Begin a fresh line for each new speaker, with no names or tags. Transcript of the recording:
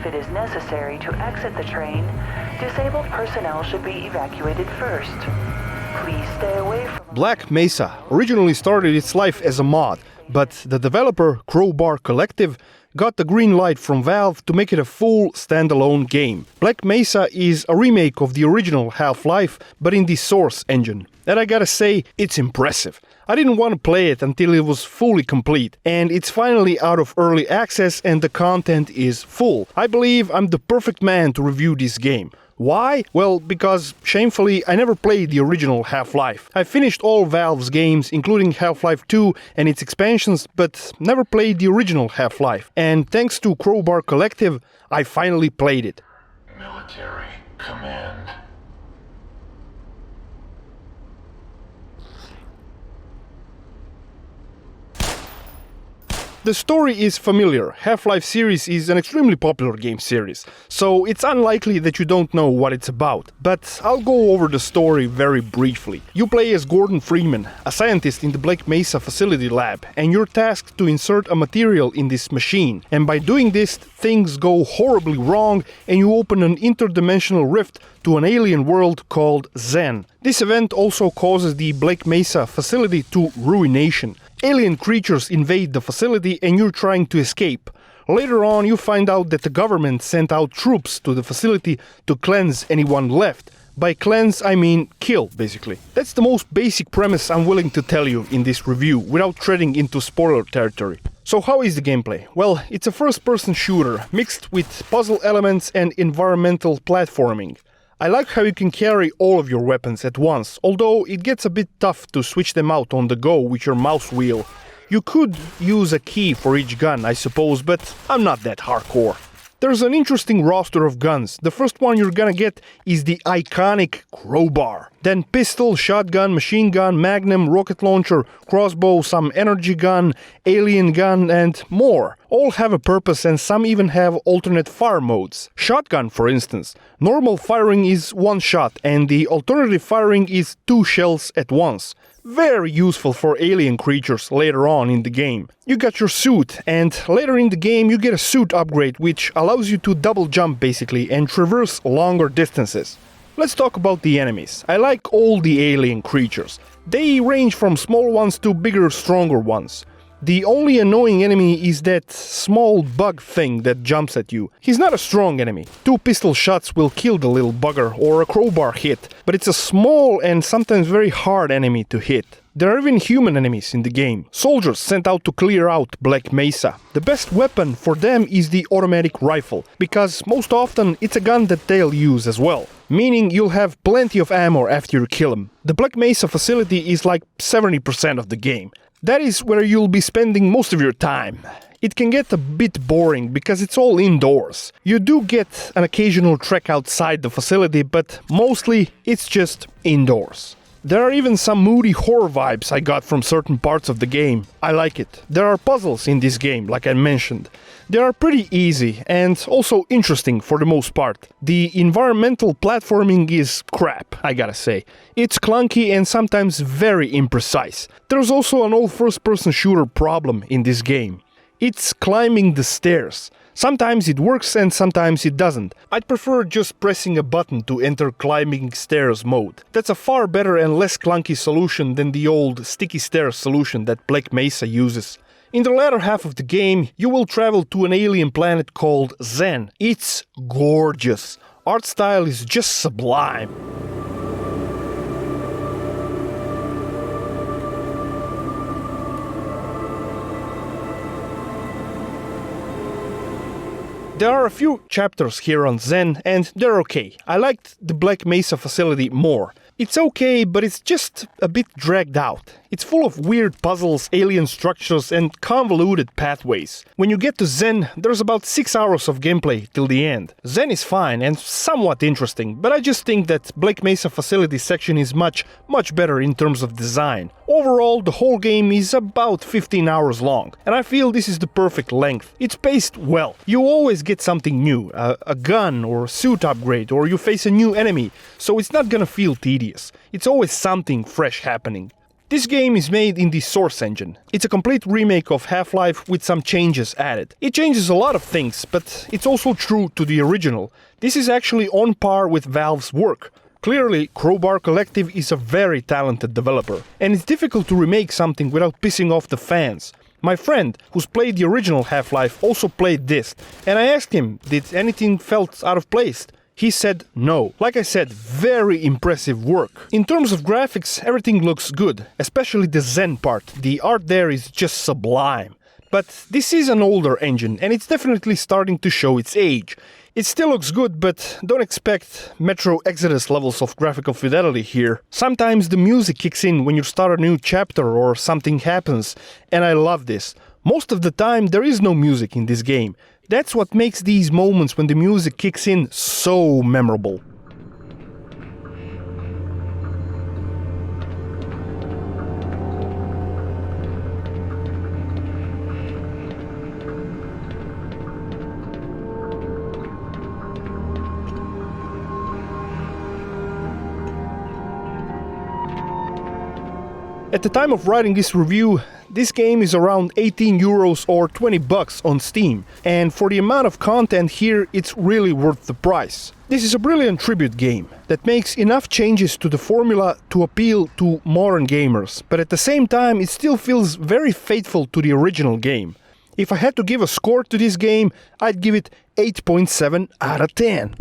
if it is necessary to exit the train, disabled personnel should be evacuated first. Please stay away from...
Black Mesa originally started its life as a mod, but the developer, Crowbar Collective, got the green light from Valve to make it a full standalone game. Black Mesa is a remake of the original Half-Life, but in the Source engine. And I gotta say, it's impressive. I didn't want to play it until it was fully complete, and it's finally out of early access and the content is full. I believe I'm the perfect man to review this game. Why? Well, because, shamefully, I never played the original Half-Life. I finished all Valve's games, including Half-Life 2 and its expansions, but never played the original Half-Life. And thanks to Crowbar Collective, I finally played it.
Military command.
The story is familiar. Half-Life series is an extremely popular game series, so it's unlikely that you don't know what it's about. But I'll go over the story very briefly. You play as Gordon Freeman, a scientist in the Black Mesa facility lab, and you're tasked to insert a material in this machine. And by doing this, things go horribly wrong and you open an interdimensional rift to an alien world called Zen. This event also causes the Black Mesa facility to ruination. Alien creatures invade the facility and you're trying to escape. Later on, you find out that the government sent out troops to the facility to cleanse anyone left. By cleanse, I mean kill, basically. That's the most basic premise I'm willing to tell you in this review, without treading into spoiler territory. So how is the gameplay? Well, it's a first-person shooter, mixed with puzzle elements and environmental platforming. I like how you can carry all of your weapons at once, although it gets a bit tough to switch them out on the go with your mouse wheel. You could use a key for each gun, I suppose, but I'm not that hardcore. There's an interesting roster of guns. The first one you're gonna get is the iconic Crowbar. Then pistol, shotgun, machine gun, magnum, rocket launcher, crossbow, some energy gun, alien gun, and more. All have a purpose and some even have alternate fire modes. Shotgun, for instance. Normal firing is one shot and the alternative firing is 2 shells at once. Very useful for alien creatures later on in the game. You got your suit, and later in the game you get a suit upgrade which allows you to double jump basically and traverse longer distances. Let's talk about the enemies. I like all the alien creatures. They range from small ones to bigger, stronger ones. The only annoying enemy is that small bug thing that jumps at you. He's not a strong enemy. 2 pistol shots will kill the little bugger, or a crowbar hit, but it's a small and sometimes very hard enemy to hit. There are even human enemies in the game. Soldiers sent out to clear out Black Mesa. The best weapon for them is the automatic rifle, because most often it's a gun that they'll use as well. Meaning you'll have plenty of ammo after you kill them. The Black Mesa facility is like 70% of the game. That is where you'll be spending most of your time. It can get a bit boring because it's all indoors. You do get an occasional trek outside the facility, but mostly it's just indoors. There are even some moody horror vibes I got from certain parts of the game. I like it. There are puzzles in this game, like I mentioned. They are pretty easy and also interesting for the most part. The environmental platforming is crap, I gotta say. It's clunky and sometimes very imprecise. There's also an old first-person shooter problem in this game. It's climbing the stairs. Sometimes it works and sometimes it doesn't. I'd prefer just pressing a button to enter climbing stairs mode. That's a far better and less clunky solution than the old sticky stairs solution that Black Mesa uses. In the latter half of the game, you will travel to an alien planet called Zen. It's gorgeous. Art style is just sublime. There are a few chapters here on Zen, and they're okay. I liked the Black Mesa facility more. It's okay, but it's just a bit dragged out. It's full of weird puzzles, alien structures, and convoluted pathways. When you get to Zen, there's about 6 hours of gameplay till the end. Zen is fine and somewhat interesting, but I just think that Black Mesa facility section is much better in terms of design. Overall, the whole game is about 15 hours long, and I feel this is the perfect length. It's paced well. You always get something new, a gun or a suit upgrade, or you face a new enemy, so it's not gonna feel tedious. It's always something fresh happening. This game is made in the Source engine. It's a complete remake of Half-Life with some changes added. It changes a lot of things, but it's also true to the original. This is actually on par with Valve's work. Clearly, Crowbar Collective is a very talented developer, and it's difficult to remake something without pissing off the fans. My friend, who's played the original Half-Life, also played this, and I asked him, did anything felt out of place? He said no. Like I said, very impressive work. In terms of graphics, everything looks good, especially the Zen part. The art there is just sublime. But this is an older engine, and it's definitely starting to show its age. It still looks good, but don't expect Metro Exodus levels of graphical fidelity here. Sometimes the music kicks in when you start a new chapter or something happens, and I love this. Most of the time there is no music in this game. That's what makes these moments when the music kicks in so memorable. At the time of writing this review, this game is around 18 euros or 20 bucks on Steam, and for the amount of content here, it's really worth the price. This is a brilliant tribute game that makes enough changes to the formula to appeal to modern gamers, but at the same time it still feels very faithful to the original game. If I had to give a score to this game, I'd give it 8.7 out of 10.